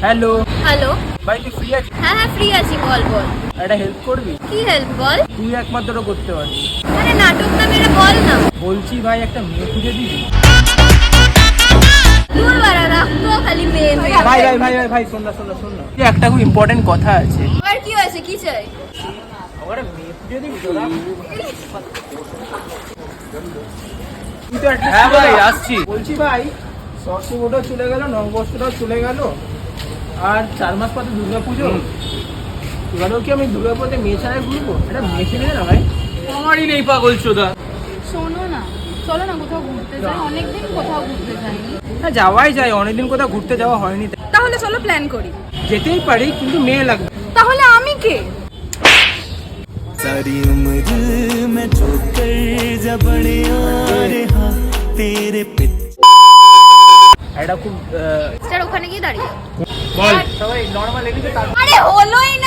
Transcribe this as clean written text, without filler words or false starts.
Hello hello. ভাই, তুই free আছিস? হ্যাঁ হ্যাঁ ফ্রি আছি, বল বল। একটা হেল্প করবি? কি হেল্প বল? তুই একমাত্র করতে পারবি। আরে নাটক না মেরে বল না। বলছি ভাই, একটা মেয়ে খুঁজে দিবি। দূর বাড়া, রাখতো খালি মেয়ে মেয়ে। ভাই ভাই ভাই ভাই ভাই শোন না শোন না শোন না, একটা খুব ইম্পর্টেন্ট কথা আছে। আর কি হয়েছে, কি চাই? আমার একটা মেয়ে খুঁজে দিবি তোরা? তুই তো atleast হ্যাঁ ভাই, আসছি। বলছি ভাই, সরস্বতী পুজো চলে গেল, নববর্ষটাও চলে গেল, আর 4 মাস পরে দুর্গা পুজো। এবারেও কি আমি দুর্গা পুজোতে মেয়ে ছাড়াই ঘুরবো? এটা মেয়ে ছেলে না ভাই। আমারই নেই পাগল চোদা। শোনো না, চলো না কোথাও ঘুরতে যাই, অনেকদিন কোথাও ঘুরতে যাইনি। হ্যাঁ, যাওয়াই যায়, অনেকদিন কোথাও ঘুরতে যাওয়া হয়নি। তাহলে চলো প্ল্যান করি। যেতেই পারি, কিন্তু মেয়ে লাগবে। তাহলে আমি কে? सारी उम्र मैं ठोकर जब बड़े यार हाँ तेरे पे এটা খুব স্টার ওখানে গিয়ে দাঁড়িয়ে। বল সবাই নর্মাল এদিকে তার আরে হলোই না।